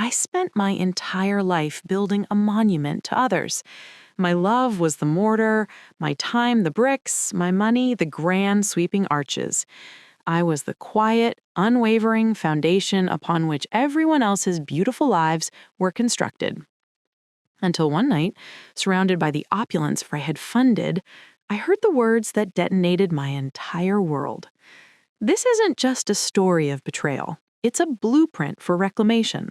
I spent my entire life building a monument to others. My love was the mortar, my time the bricks, my money the grand sweeping arches. I was the quiet, unwavering foundation upon which everyone else's beautiful lives were constructed. Until one night, surrounded by the opulence I had funded, I heard the words that detonated my entire world. This isn't just a story of betrayal. It's a blueprint for reclamation.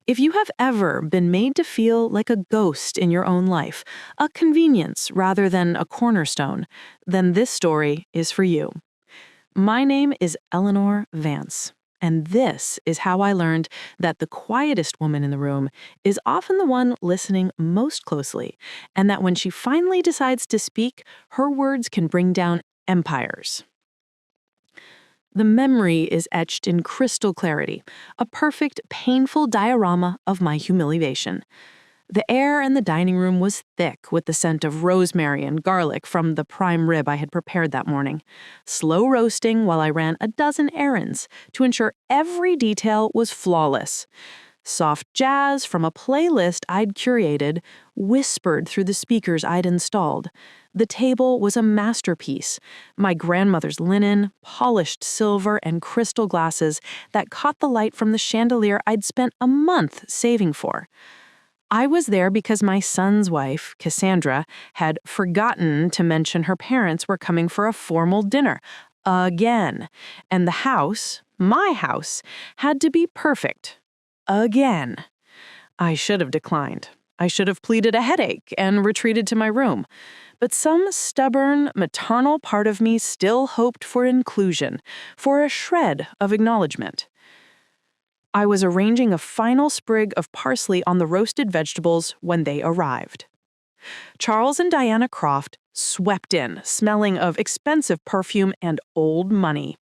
If you have ever been made to feel like a ghost in your own life, a convenience rather than a cornerstone, then this story is for you. My name is Eleanor Vance, and this is how I learned that the quietest woman in the room is often the one listening most closely, and that when she finally decides to speak, her words can bring down empires. The memory is etched in crystal clarity, a perfect, painful diorama of my humiliation. The air in the dining room was thick with the scent of rosemary and garlic from the prime rib I had prepared that morning, slow roasting while I ran a dozen errands to ensure every detail was flawless. Soft jazz from a playlist I'd curated whispered through the speakers I'd installed. The table was a masterpiece. My grandmother's linen, polished silver, and crystal glasses that caught the light from the chandelier I'd spent a month saving for. I was there because my son's wife, Cassandra, had forgotten to mention her parents were coming for a formal dinner. Again. And the house, my house, had to be perfect. Again. I should have declined. I should have pleaded a headache and retreated to my room. But some stubborn, maternal part of me still hoped for inclusion, for a shred of acknowledgement. I was arranging a final sprig of parsley on the roasted vegetables when they arrived. Charles and Diana Croft swept in, smelling of expensive perfume and old money.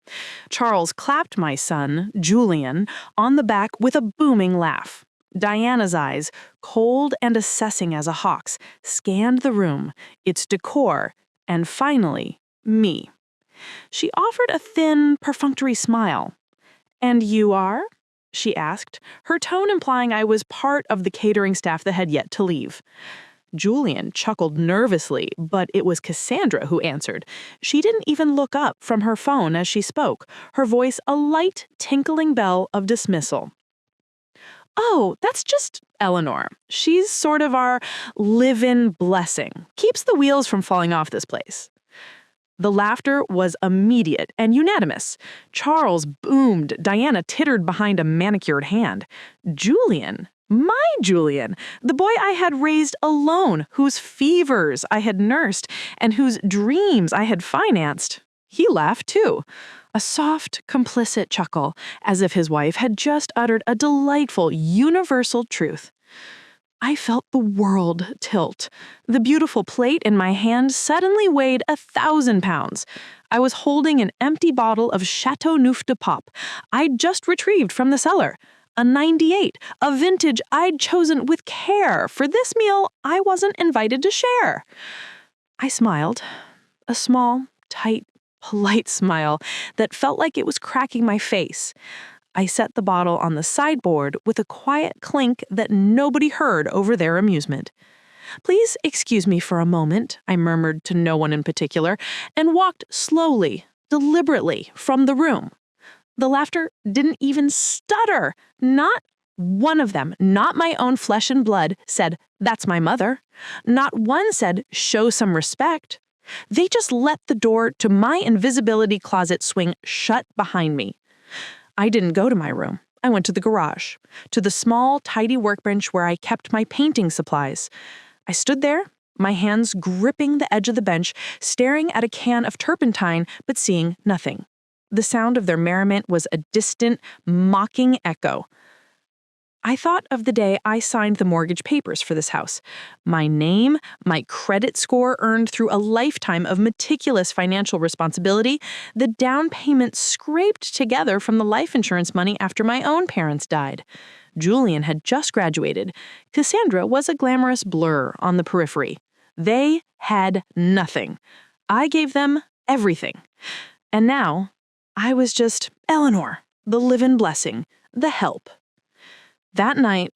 Charles clapped my son, Julian, on the back with a booming laugh. Diana's eyes, cold and assessing as a hawk's, scanned the room, its decor, and finally, me. She offered a thin, perfunctory smile. "And you are?" she asked, her tone implying I was part of the catering staff that had yet to leave. Julian chuckled nervously, but it was Cassandra who answered. She didn't even look up from her phone as she spoke, her voice a light, tinkling bell of dismissal. "Oh, that's just Eleanor. She's sort of our live-in blessing. Keeps the wheels from falling off this place." The laughter was immediate and unanimous. Charles boomed. Diana tittered behind a manicured hand. Julian, my Julian, the boy I had raised alone, whose fevers I had nursed, and whose dreams I had financed, he laughed too. A soft, complicit chuckle, as if his wife had just uttered a delightful, universal truth. I felt the world tilt. The beautiful plate in my hand suddenly weighed 1,000 pounds. I was holding an empty bottle of Chateau Neuf de Pop I'd just retrieved from the cellar. A 98, a vintage I'd chosen with care for this meal I wasn't invited to share. I smiled, a small, tight, polite smile that felt like it was cracking my face. I set the bottle on the sideboard with a quiet clink that nobody heard over their amusement. "Please excuse me for a moment," I murmured to no one in particular, and walked slowly, deliberately from the room. The laughter didn't even stutter. Not one of them, not my own flesh and blood, said, "That's my mother." Not one said, "Show some respect." They just let the door to my invisibility closet swing shut behind me. I didn't go to my room. I went to the garage, to the small, tidy workbench where I kept my painting supplies. I stood there, my hands gripping the edge of the bench, staring at a can of turpentine, but seeing nothing. The sound of their merriment was a distant, mocking echo. I thought of the day I signed the mortgage papers for this house. My name, my credit score earned through a lifetime of meticulous financial responsibility, the down payment scraped together from the life insurance money after my own parents died. Julian had just graduated. Cassandra was a glamorous blur on the periphery. They had nothing. I gave them everything. And now, I was just Eleanor, the live-in blessing, the help. That night,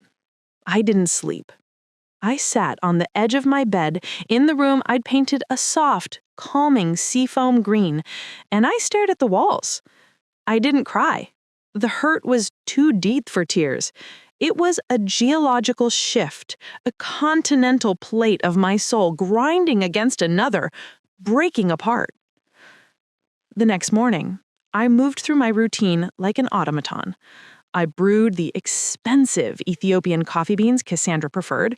I didn't sleep. I sat on the edge of my bed in the room I'd painted a soft, calming seafoam green, and I stared at the walls. I didn't cry. The hurt was too deep for tears. It was a geological shift, a continental plate of my soul grinding against another, breaking apart. The next morning, I moved through my routine like an automaton. I brewed the expensive Ethiopian coffee beans Cassandra preferred.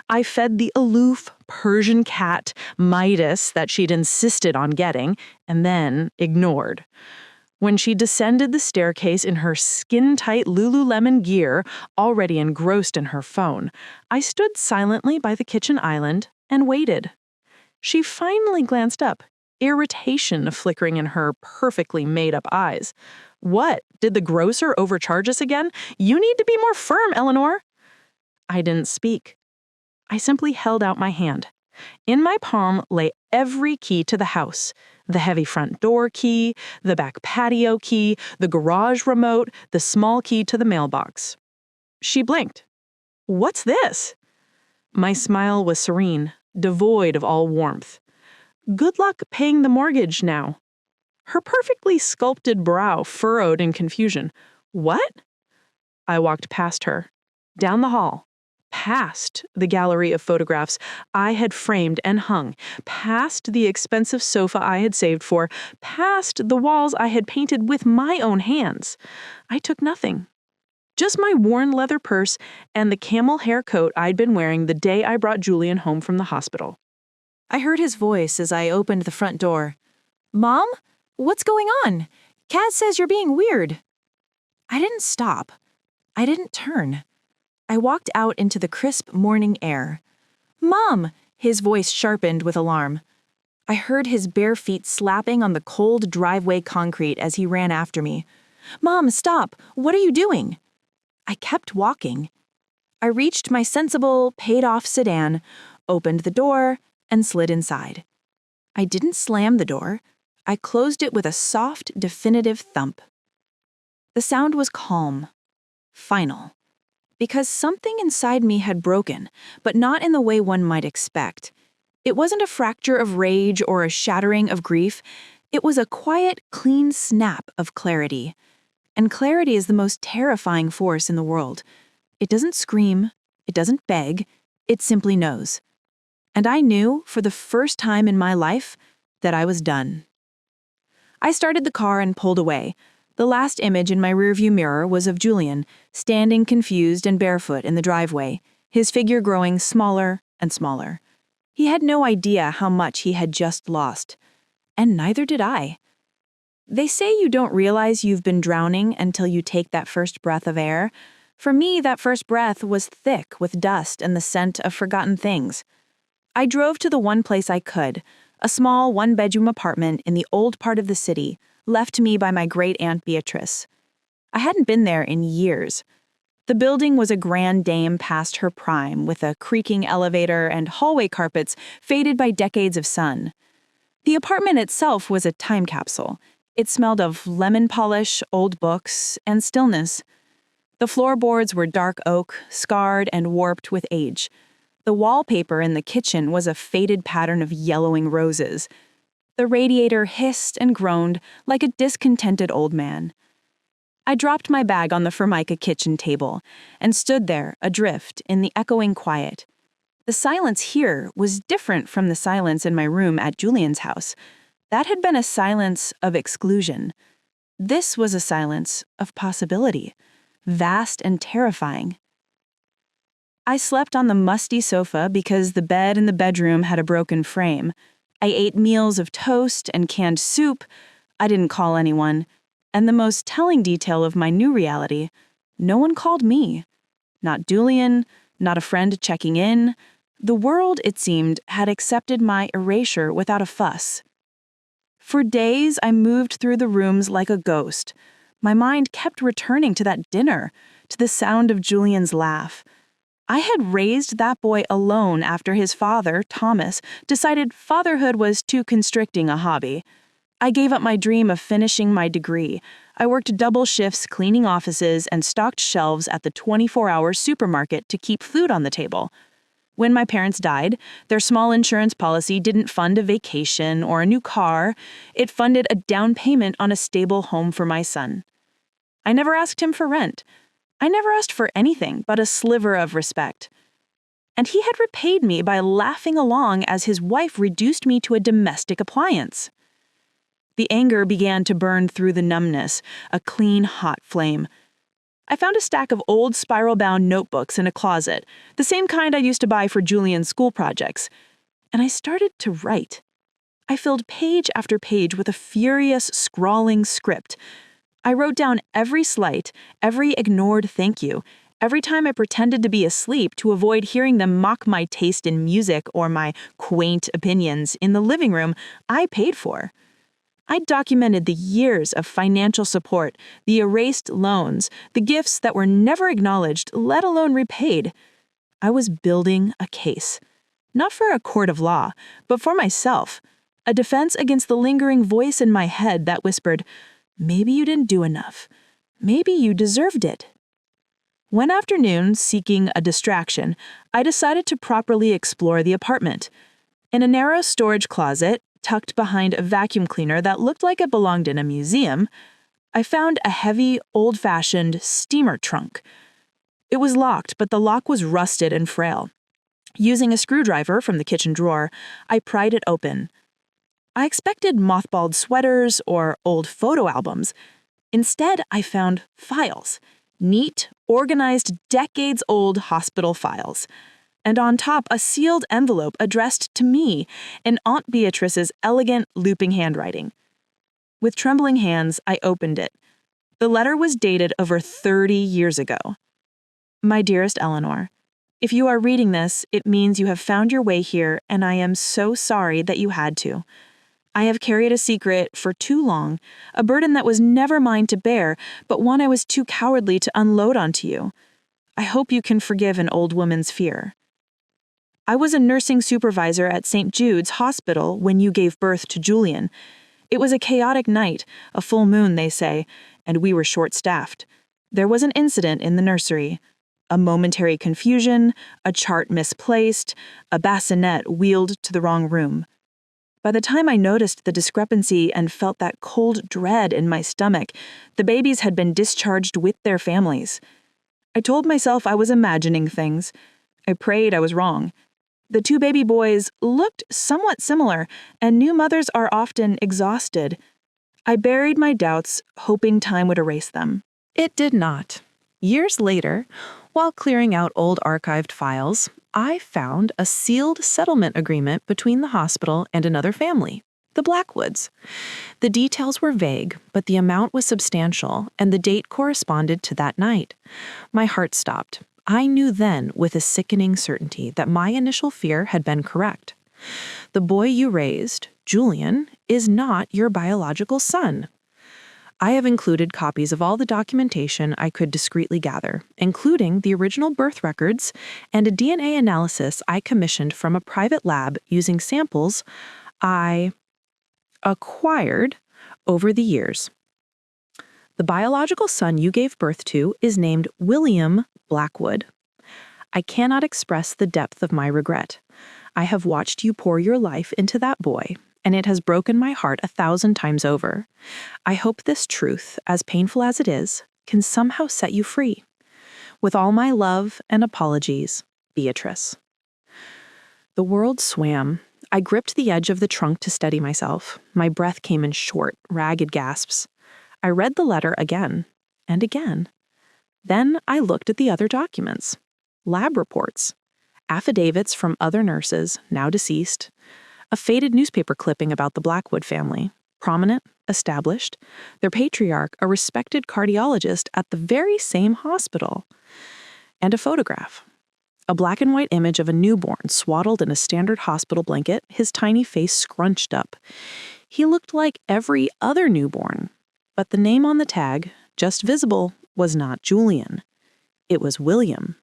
I fed the aloof Persian cat, Midas, that she'd insisted on getting, and then ignored. When she descended the staircase in her skin-tight Lululemon gear, already engrossed in her phone, I stood silently by the kitchen island and waited. She finally glanced up, irritation flickering in her perfectly made-up eyes. What? Did the grocer overcharge us again? You need to be more firm, Eleanor. I didn't speak. I simply held out my hand. In my palm lay every key to the house. The heavy front door key, the back patio key, the garage remote, the small key to the mailbox. She blinked. What's this? My smile was serene, devoid of all warmth. Good luck paying the mortgage now. Her perfectly sculpted brow furrowed in confusion. What? I walked past her, down the hall, past the gallery of photographs I had framed and hung, past the expensive sofa I had saved for, past the walls I had painted with my own hands. I took nothing. Just my worn leather purse and the camel hair coat I'd been wearing the day I brought Julian home from the hospital. I heard his voice as I opened the front door. Mom? What's going on? Kat says you're being weird. I didn't stop. I didn't turn. I walked out into the crisp morning air. Mom! His voice sharpened with alarm. I heard his bare feet slapping on the cold driveway concrete as he ran after me. Mom, stop! What are you doing? I kept walking. I reached my sensible, paid-off sedan, opened the door, and slid inside. I didn't slam the door. I closed it with a soft, definitive thump. The sound was calm, final, because something inside me had broken, but not in the way one might expect. It wasn't a fracture of rage or a shattering of grief. It was a quiet, clean snap of clarity. And clarity is the most terrifying force in the world. It doesn't scream, it doesn't beg, it simply knows. And I knew, for the first time in my life, that I was done. I started the car and pulled away. The last image in my rearview mirror was of Julian, standing confused and barefoot in the driveway, his figure growing smaller and smaller. He had no idea how much he had just lost. And neither did I. They say you don't realize you've been drowning until you take that first breath of air. For me, that first breath was thick with dust and the scent of forgotten things. I drove to the one place I could, a small one-bedroom apartment in the old part of the city, left to me by my great-aunt Beatrice. I hadn't been there in years. The building was a grand dame past her prime, with a creaking elevator and hallway carpets faded by decades of sun. The apartment itself was a time capsule. It smelled of lemon polish, old books, and stillness. The floorboards were dark oak, scarred and warped with age. The wallpaper in the kitchen was a faded pattern of yellowing roses. The radiator hissed and groaned like a discontented old man. I dropped my bag on the Formica kitchen table and stood there, adrift, in the echoing quiet. The silence here was different from the silence in my room at Julian's house. That had been a silence of exclusion. This was a silence of possibility, vast and terrifying. I slept on the musty sofa because the bed in the bedroom had a broken frame. I ate meals of toast and canned soup. I didn't call anyone. And the most telling detail of my new reality, no one called me. Not Julian, not a friend checking in. The world, it seemed, had accepted my erasure without a fuss. For days, I moved through the rooms like a ghost. My mind kept returning to that dinner, to the sound of Julian's laugh. I had raised that boy alone after his father, Thomas, decided fatherhood was too constricting a hobby. I gave up my dream of finishing my degree. I worked double shifts cleaning offices and stocked shelves at the 24-hour supermarket to keep food on the table. When my parents died, their small insurance policy didn't fund a vacation or a new car. It funded a down payment on a stable home for my son. I never asked him for rent. I never asked for anything but a sliver of respect. And he had repaid me by laughing along as his wife reduced me to a domestic appliance. The anger began to burn through the numbness, a clean, hot flame. I found a stack of old spiral-bound notebooks in a closet, the same kind I used to buy for Julian's school projects, and I started to write. I filled page after page with a furious, scrawling script. I wrote down every slight, every ignored thank you, every time I pretended to be asleep to avoid hearing them mock my taste in music or my quaint opinions in the living room I paid for. I documented the years of financial support, the erased loans, the gifts that were never acknowledged, let alone repaid. I was building a case. Not for a court of law, but for myself. A defense against the lingering voice in my head that whispered, maybe you didn't do enough. Maybe you deserved it. One afternoon, seeking a distraction, I decided to properly explore the apartment. In a narrow storage closet, tucked behind a vacuum cleaner that looked like it belonged in a museum, I found a heavy, old-fashioned steamer trunk. It was locked, but the lock was rusted and frail. Using a screwdriver from the kitchen drawer, I pried it open. I expected mothballed sweaters or old photo albums. Instead, I found files. Neat, organized, decades-old hospital files. And on top, a sealed envelope addressed to me in Aunt Beatrice's elegant, looping handwriting. With trembling hands, I opened it. The letter was dated over 30 years ago. My dearest Eleanor, if you are reading this, it means you have found your way here, and I am so sorry that you had to. I have carried a secret for too long, a burden that was never mine to bear, but one I was too cowardly to unload onto you. I hope you can forgive an old woman's fear. I was a nursing supervisor at St. Jude's Hospital when you gave birth to Julian. It was a chaotic night, a full moon, they say, and we were short-staffed. There was an incident in the nursery. A momentary confusion, a chart misplaced, a bassinet wheeled to the wrong room. By the time I noticed the discrepancy and felt that cold dread in my stomach, the babies had been discharged with their families. I told myself I was imagining things. I prayed I was wrong. The two baby boys looked somewhat similar, and new mothers are often exhausted. I buried my doubts, hoping time would erase them. It did not. Years later, while clearing out old archived files, I found a sealed settlement agreement between the hospital and another family, the Blackwoods. The details were vague, but the amount was substantial, and the date corresponded to that night. My heart stopped. I knew then with a sickening certainty that my initial fear had been correct. The boy you raised, Julian, is not your biological son. I have included copies of all the documentation I could discreetly gather, including the original birth records and a DNA analysis I commissioned from a private lab using samples I acquired over the years. The biological son you gave birth to is named William Blackwood. I cannot express the depth of my regret. I have watched you pour your life into that boy, and it has broken my heart 1,000 times over. I hope this truth, as painful as it is, can somehow set you free. With all my love and apologies, Beatrice. The world swam. I gripped the edge of the trunk to steady myself. My breath came in short, ragged gasps. I read the letter again and again. Then I looked at the other documents. Lab reports, affidavits from other nurses, now deceased, a faded newspaper clipping about the Blackwood family, prominent, established, their patriarch a respected cardiologist at the very same hospital, and a photograph. A black and white image of a newborn swaddled in a standard hospital blanket, his tiny face scrunched up. He looked like every other newborn, but the name on the tag, just visible, was not Julian. It was William.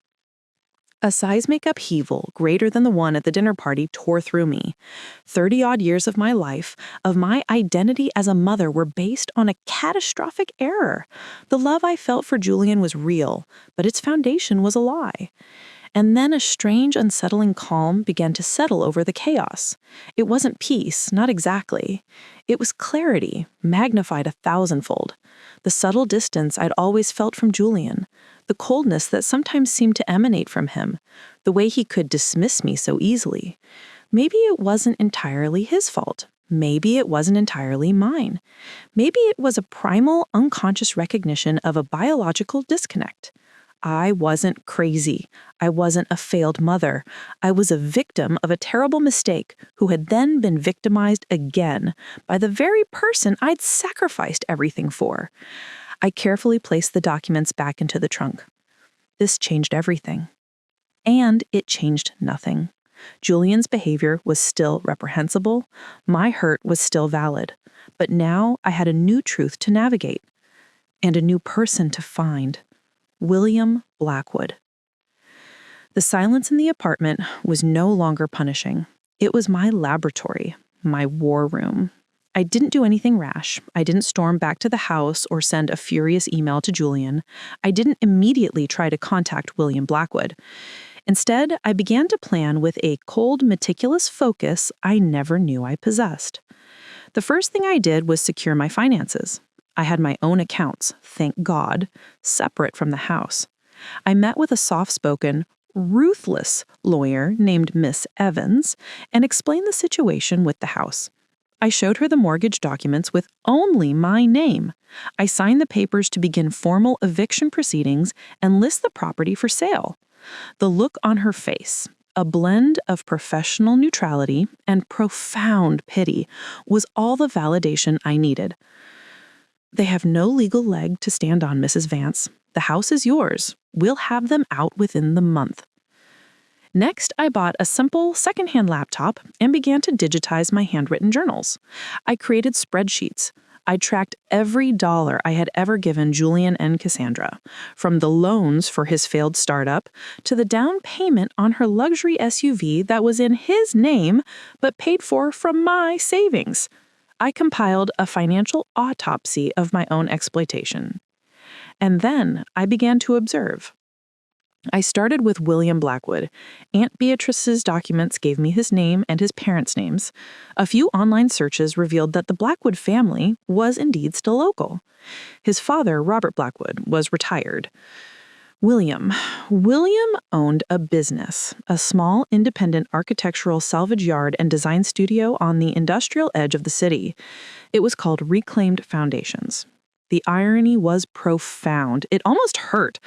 A seismic upheaval greater than the one at the dinner party tore through me. 30-odd years of my life, of my identity as a mother, were based on a catastrophic error. The love I felt for Julian was real, but its foundation was a lie. And then a strange, unsettling calm began to settle over the chaos. It wasn't peace, not exactly. It was clarity, magnified 1,000-fold. The subtle distance I'd always felt from Julian, the coldness that sometimes seemed to emanate from him, the way he could dismiss me so easily. Maybe it wasn't entirely his fault. Maybe it wasn't entirely mine. Maybe it was a primal, unconscious recognition of a biological disconnect. I wasn't crazy. I wasn't a failed mother. I was a victim of a terrible mistake who had then been victimized again by the very person I'd sacrificed everything for. I carefully placed the documents back into the trunk. This changed everything. And it changed nothing. Julian's behavior was still reprehensible. My hurt was still valid. But now I had a new truth to navigate and a new person to find. William Blackwood. The silence in the apartment was no longer punishing. It was my laboratory, my war room. I didn't do anything rash. I didn't storm back to the house or send a furious email to Julian. I didn't immediately try to contact William Blackwood. Instead, I began to plan with a cold, meticulous focus I never knew I possessed. The first thing I did was secure my finances. I had my own accounts, thank God, separate from the house. I met with a soft-spoken, ruthless lawyer named Miss Evans and explained the situation with the house. I showed her the mortgage documents with only my name. I signed the papers to begin formal eviction proceedings and list the property for sale. The look on her face, a blend of professional neutrality and profound pity, was all the validation I needed. They have no legal leg to stand on, Mrs. Vance. The house is yours. We'll have them out within the month. Next, I bought a simple secondhand laptop and began to digitize my handwritten journals. I created spreadsheets. I tracked every dollar I had ever given Julian and Cassandra, from the loans for his failed startup to the down payment on her luxury SUV that was in his name but paid for from my savings. I compiled a financial autopsy of my own exploitation. And then I began to observe. I started with William Blackwood. Aunt Beatrice's documents gave me his name and his parents' names. A few online searches revealed that the Blackwood family was indeed still local. His father, Robert Blackwood, was retired. William owned a business, a small independent architectural salvage yard and design studio on the industrial edge of the city. It was called Reclaimed Foundations. The irony was profound. It almost hurt.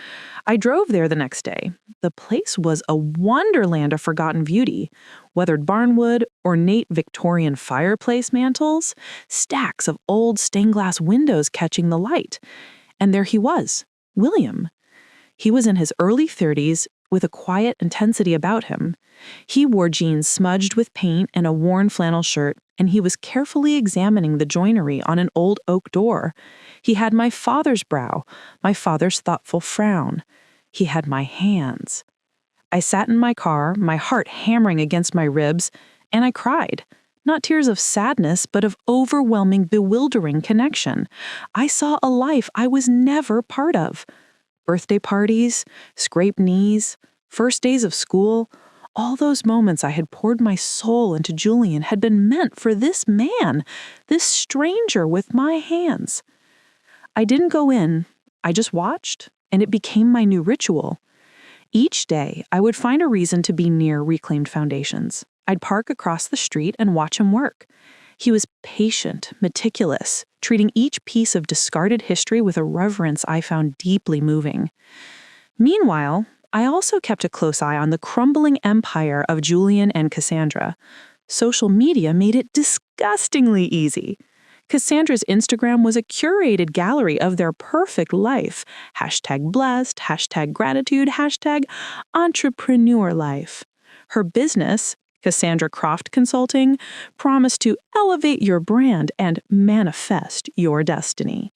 I drove there the next day. The place was a wonderland of forgotten beauty. Weathered barnwood, ornate Victorian fireplace mantels, stacks of old stained glass windows catching the light. And there he was, William. He was in his early 30s with a quiet intensity about him. He wore jeans smudged with paint and a worn flannel shirt, and he was carefully examining the joinery on an old oak door. He had my father's brow, my father's thoughtful frown. He had my hands. I sat in my car, my heart hammering against my ribs, and I cried. Not tears of sadness, but of overwhelming, bewildering connection. I saw a life I was never part of. Birthday parties, scraped knees, first days of school, all those moments I had poured my soul into Julian had been meant for this man, this stranger with my hands. I didn't go in, I just watched, and it became my new ritual. Each day, I would find a reason to be near Reclaimed Foundations. I'd park across the street and watch him work. He was patient, meticulous, treating each piece of discarded history with a reverence I found deeply moving. Meanwhile, I also kept a close eye on the crumbling empire of Julian and Cassandra. Social media made it disgustingly easy. Cassandra's Instagram was a curated gallery of their perfect life. #blessed, #gratitude, #entrepreneur life. Her business, Cassandra Croft Consulting, promised to elevate your brand and manifest your destiny.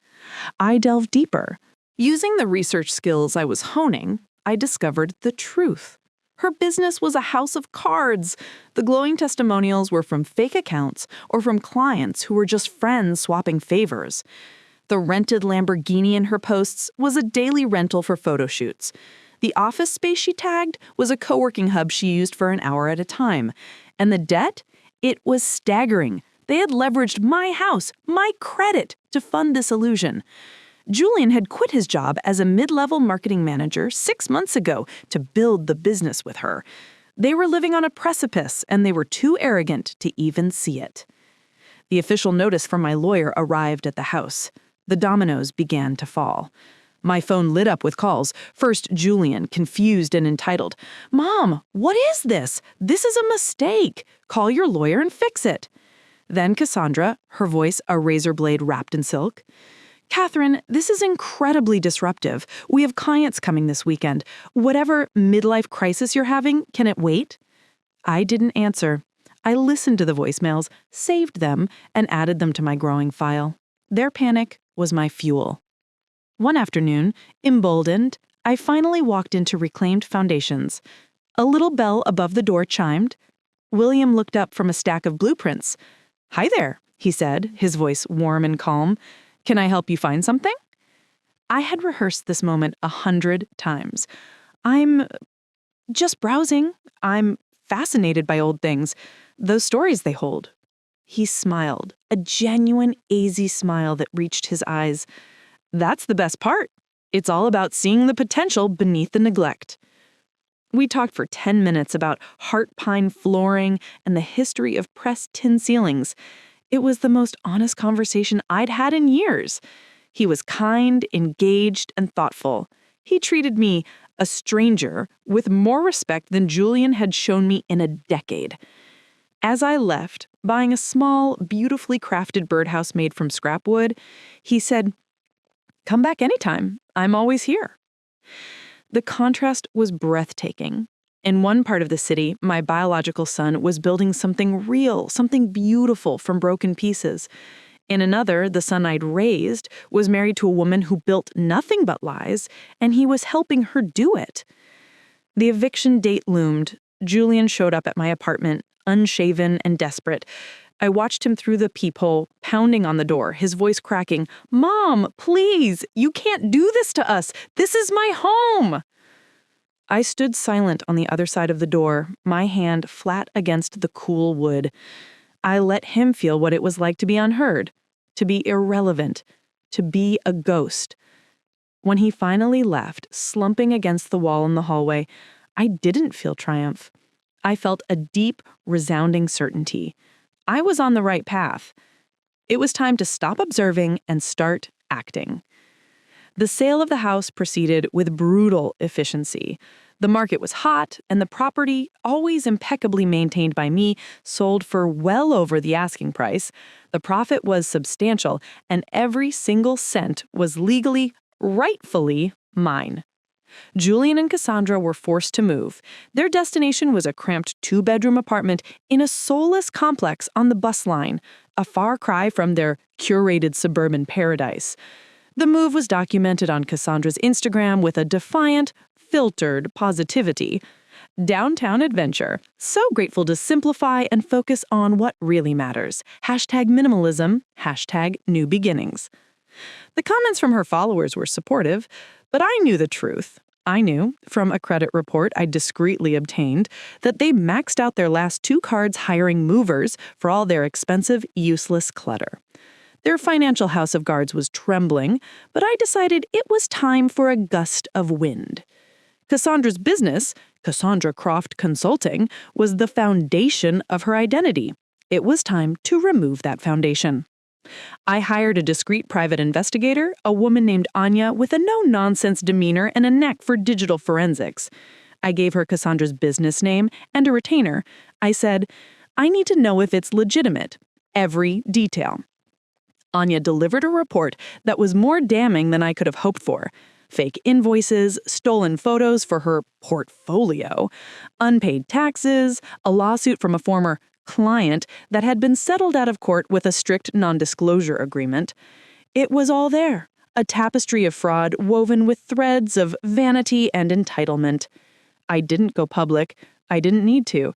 I delved deeper. Using the research skills I was honing, I discovered the truth. Her business was a house of cards. The glowing testimonials were from fake accounts or from clients who were just friends swapping favors. The rented Lamborghini in her posts was a daily rental for photo shoots. The office space she tagged was a co-working hub she used for an hour at a time. And the debt? It was staggering. They had leveraged my house, my credit, to fund this illusion. Julian had quit his job as a mid-level marketing manager 6 months ago to build the business with her. They were living on a precipice, and they were too arrogant to even see it. The official notice from my lawyer arrived at the house. The dominoes began to fall. My phone lit up with calls. First, Julian, confused and entitled. "Mom, what is this? This is a mistake. Call your lawyer and fix it." Then Cassandra, her voice a razor blade wrapped in silk. "Catherine, this is incredibly disruptive. We have clients coming this weekend. Whatever midlife crisis you're having, can it wait?" I didn't answer. I listened to the voicemails, saved them, and added them to my growing file. Their panic was my fuel. One afternoon, emboldened, I finally walked into Reclaimed Foundations. A little bell above the door chimed. William looked up from a stack of blueprints. "Hi there," he said, his voice warm and calm. "Can I help you find something?" I had rehearsed this moment 100 times. "I'm just browsing. I'm fascinated by old things, those stories they hold." He smiled, a genuine, easy smile that reached his eyes. "That's the best part. It's all about seeing the potential beneath the neglect." We talked for 10 minutes about heart pine flooring and the history of pressed tin ceilings. It was the most honest conversation I'd had in years. He was kind, engaged, and thoughtful. He treated me, a stranger, with more respect than Julian had shown me in a decade. As I left, buying a small, beautifully crafted birdhouse made from scrap wood, he said, "Come back anytime. I'm always here." The contrast was breathtaking. In one part of the city, my biological son was building something real, something beautiful from broken pieces. In another, the son I'd raised was married to a woman who built nothing but lies, and he was helping her do it. The eviction date loomed. Julian showed up at my apartment, unshaven and desperate. I watched him through the peephole, pounding on the door, his voice cracking. "Mom, please, you can't do this to us. This is my home." I stood silent on the other side of the door, my hand flat against the cool wood. I let him feel what it was like to be unheard, to be irrelevant, to be a ghost. When he finally left, slumping against the wall in the hallway, I didn't feel triumph. I felt a deep, resounding certainty. I was on the right path. It was time to stop observing and start acting. The sale of the house proceeded with brutal efficiency. The market was hot, and the property, always impeccably maintained by me, sold for well over the asking price. The profit was substantial, and every single cent was legally, rightfully mine. Julian and Cassandra were forced to move. Their destination was a cramped 2-bedroom apartment in a soulless complex on the bus line, a far cry from their curated suburban paradise. The move was documented on Cassandra's Instagram with a defiant, filtered positivity. "Downtown adventure. So grateful to simplify and focus on what really matters. #minimalism, #new beginnings." The comments from her followers were supportive, but I knew the truth. I knew, from a credit report I discreetly obtained, that they maxed out their last 2 cards hiring movers for all their expensive, useless clutter. Their financial house of cards was trembling, but I decided it was time for a gust of wind. Cassandra's business, Cassandra Croft Consulting, was the foundation of her identity. It was time to remove that foundation. I hired a discreet private investigator, a woman named Anya with a no-nonsense demeanor and a knack for digital forensics. I gave her Cassandra's business name and a retainer. I said, "I need to know if it's legitimate. Every detail." Anya delivered a report that was more damning than I could have hoped for. Fake invoices, stolen photos for her portfolio, unpaid taxes, a lawsuit from a former client that had been settled out of court with a strict non-disclosure agreement. It was all there, a tapestry of fraud woven with threads of vanity and entitlement. I didn't go public. I didn't need to.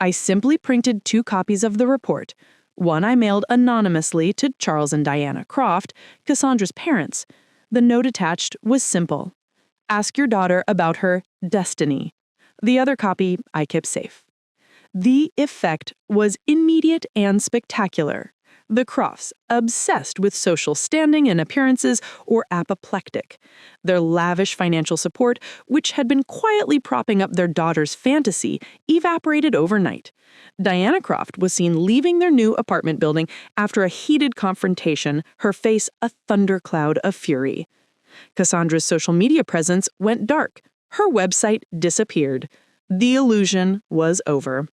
I simply printed 2 copies of the report. One I mailed anonymously to Charles and Diana Croft, Cassandra's parents. The note attached was simple. Ask your daughter about her destiny. The other copy I kept safe. The effect was immediate and spectacular. The Crofts, obsessed with social standing and appearances, or apoplectic. Their lavish financial support, which had been quietly propping up their daughter's fantasy, evaporated overnight. Diana Croft was seen leaving their new apartment building after a heated confrontation, her face a thundercloud of fury. Cassandra's social media presence went dark. Her website disappeared. The illusion was over.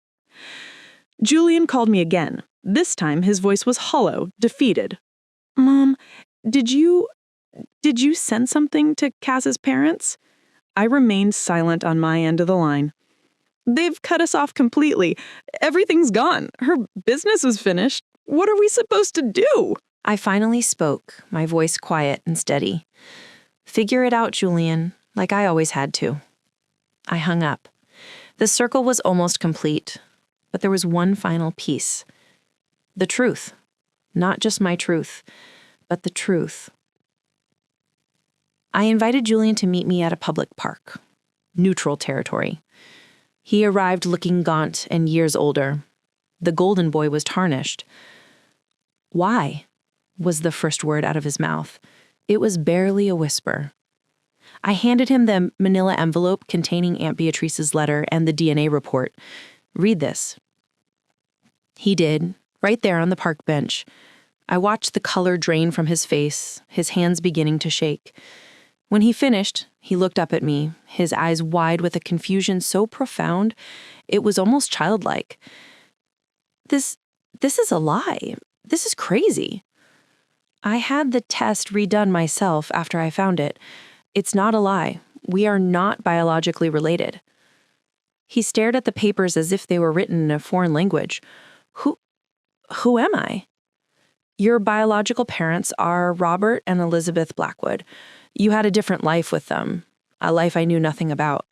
Julian called me again. This time his voice was hollow, defeated. "Mom, did you send something to Cass's parents?" I remained silent on my end of the line. "They've cut us off completely. Everything's gone. Her business was finished. What are we supposed to do?" I finally spoke, my voice quiet and steady. "Figure it out, Julian, like I always had to." I hung up. The circle was almost complete, but there was one final piece. The truth. Not just my truth, but the truth. I invited Julian to meet me at a public park. Neutral territory. He arrived looking gaunt and years older. The golden boy was tarnished. "Why?" was the first word out of his mouth. It was barely a whisper. I handed him the manila envelope containing Aunt Beatrice's letter and the DNA report. "Read this." He did, right there on the park bench. I watched the color drain from his face, his hands beginning to shake. When he finished, he looked up at me, his eyes wide with a confusion so profound, it was almost childlike. This is a lie. This is crazy." I had the test redone myself after I found it. It's not a lie. We are not biologically related. He stared at the papers as if they were written in a foreign language. Who am I?" "Your biological parents are Robert and Elizabeth Blackwood. You had a different life with them, a life I knew nothing about."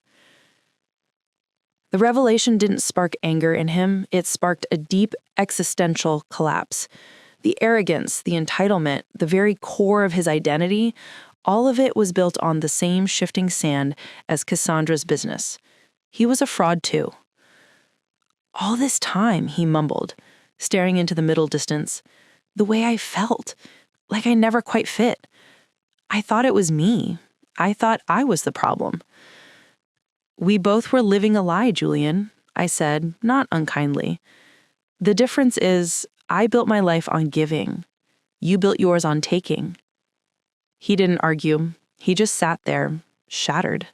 The revelation didn't spark anger in him. It sparked a deep existential collapse. The arrogance, the entitlement, the very core of his identity, all of it was built on the same shifting sand as Cassandra's business. He was a fraud too. "All this time," he mumbled, staring into the middle distance, "the way I felt, like I never quite fit. I thought it was me. I thought I was the problem." "We both were living a lie, Julian," I said, not unkindly. "The difference is I built my life on giving. You built yours on taking." He didn't argue. He just sat there, shattered.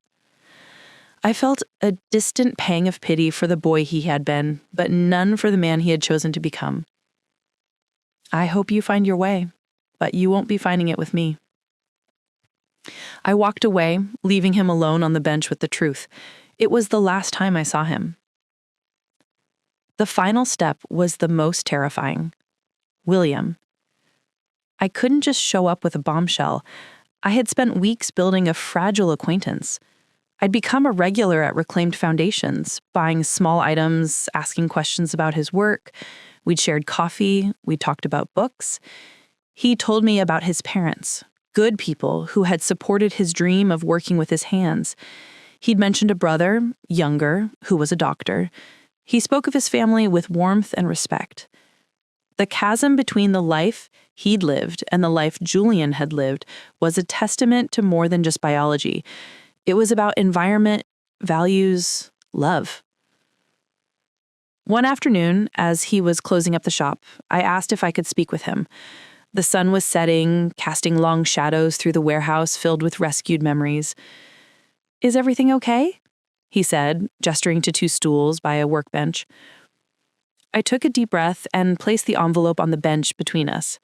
I felt a distant pang of pity for the boy he had been, but none for the man he had chosen to become. "I hope you find your way, but you won't be finding it with me." I walked away, leaving him alone on the bench with the truth. It was the last time I saw him. The final step was the most terrifying. William. I couldn't just show up with a bombshell. I had spent weeks building a fragile acquaintance. I'd become a regular at Reclaimed Foundations, buying small items, asking questions about his work. We'd shared coffee, we'd talked about books. He told me about his parents, good people who had supported his dream of working with his hands. He'd mentioned a brother, younger, who was a doctor. He spoke of his family with warmth and respect. The chasm between the life he'd lived and the life Julian had lived was a testament to more than just biology. It was about environment, values, love. One afternoon, as he was closing up the shop, I asked if I could speak with him. The sun was setting, casting long shadows through the warehouse filled with rescued memories. "Is everything okay?" he said, gesturing to 2 stools by a workbench. I took a deep breath and placed the envelope on the bench between us.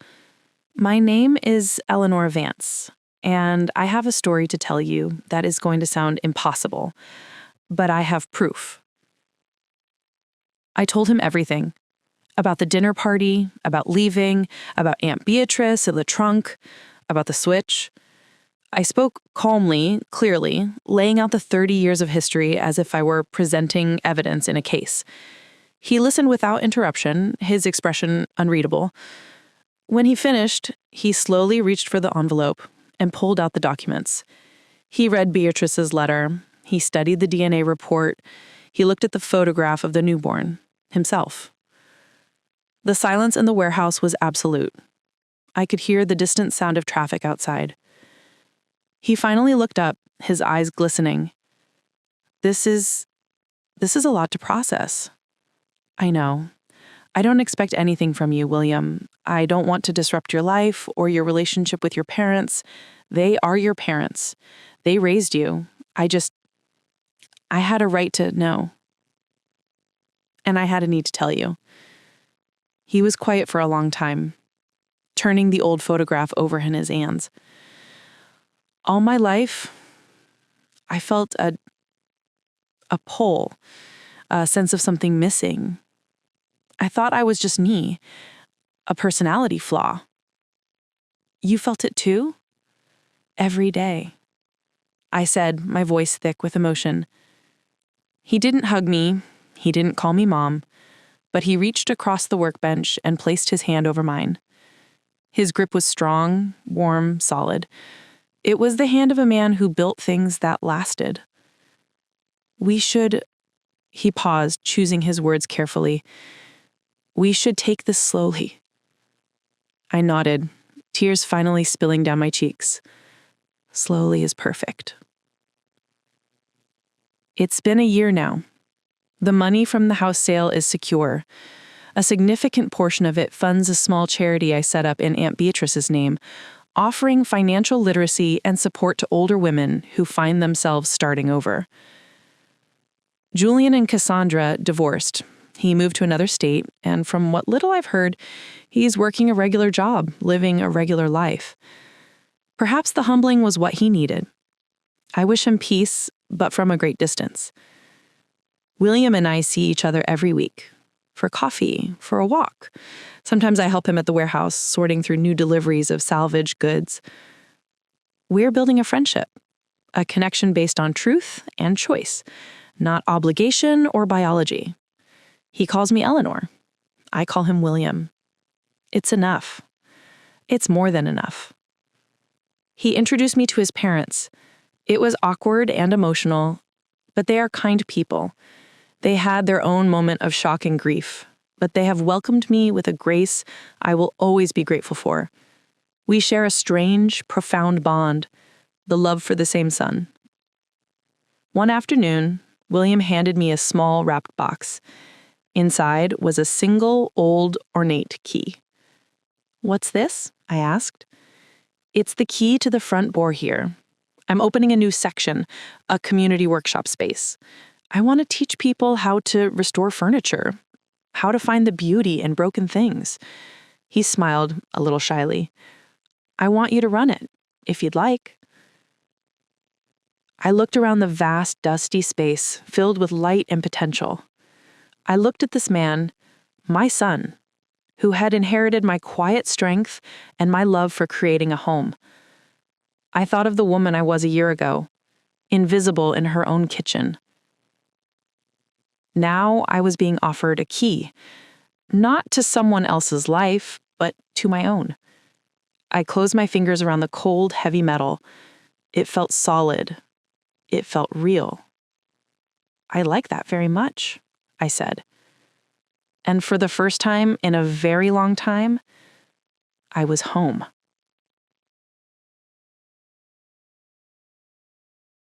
"My name is Eleanor Vance, and I have a story to tell you that is going to sound impossible, but I have proof." I told him everything. About the dinner party, about leaving, about Aunt Beatrice and the trunk, about the switch. I spoke calmly, clearly, laying out the 30 years of history as if I were presenting evidence in a case. He listened without interruption, his expression unreadable. When he finished, he slowly reached for the envelope and pulled out the documents. He read Beatrice's letter. He studied the DNA report. He looked at the photograph of the newborn, himself. The silence in the warehouse was absolute. I could hear the distant sound of traffic outside. He finally looked up, his eyes glistening. This is a lot to process. I know. I don't expect anything from you, William. I don't want to disrupt your life or your relationship with your parents. They are your parents. They raised you. I had a right to know. And I had a need to tell you. He was quiet for a long time, turning the old photograph over in his hands. All my life, I felt a pull, a sense of something missing. I thought I was just me, a personality flaw. You felt it too? Every day. I said, my voice thick with emotion. He didn't hug me, he didn't call me mom, but he reached across the workbench and placed his hand over mine. His grip was strong, warm, solid. It was the hand of a man who built things that lasted. He paused, choosing his words carefully. We should take this slowly. I nodded, tears finally spilling down my cheeks. Slowly is perfect. It's been a year now. The money from the house sale is secure. A significant portion of it funds a small charity I set up in Aunt Beatrice's name, offering financial literacy and support to older women who find themselves starting over. Julian and Cassandra divorced. He moved to another state, and from what little I've heard, he's working a regular job, living a regular life. Perhaps the humbling was what he needed. I wish him peace, but from a great distance. William and I see each other every week. For coffee, for a walk. Sometimes I help him at the warehouse, sorting through new deliveries of salvaged goods. We're building a friendship, a connection based on truth and choice, not obligation or biology. He calls me Eleanor. I call him William. It's enough. It's more than enough. He introduced me to his parents. It was awkward and emotional, but they are kind people. They had their own moment of shock and grief, but they have welcomed me with a grace I will always be grateful for. We share a strange, profound bond, the love for the same son. One afternoon, William handed me a small wrapped box. Inside was a single, old, ornate key. What's this? I asked. It's the key to the front door here. I'm opening a new section, a community workshop space. I want to teach people how to restore furniture, how to find the beauty in broken things. He smiled a little shyly. I want you to run it, if you'd like. I looked around the vast, dusty space filled with light and potential. I looked at this man, my son, who had inherited my quiet strength and my love for creating a home. I thought of the woman I was a year ago, invisible in her own kitchen. Now I was being offered a key, not to someone else's life, but to my own. I closed my fingers around the cold, heavy metal. It felt solid. It felt real. I like that very much, I said. And for the first time in a very long time, I was home.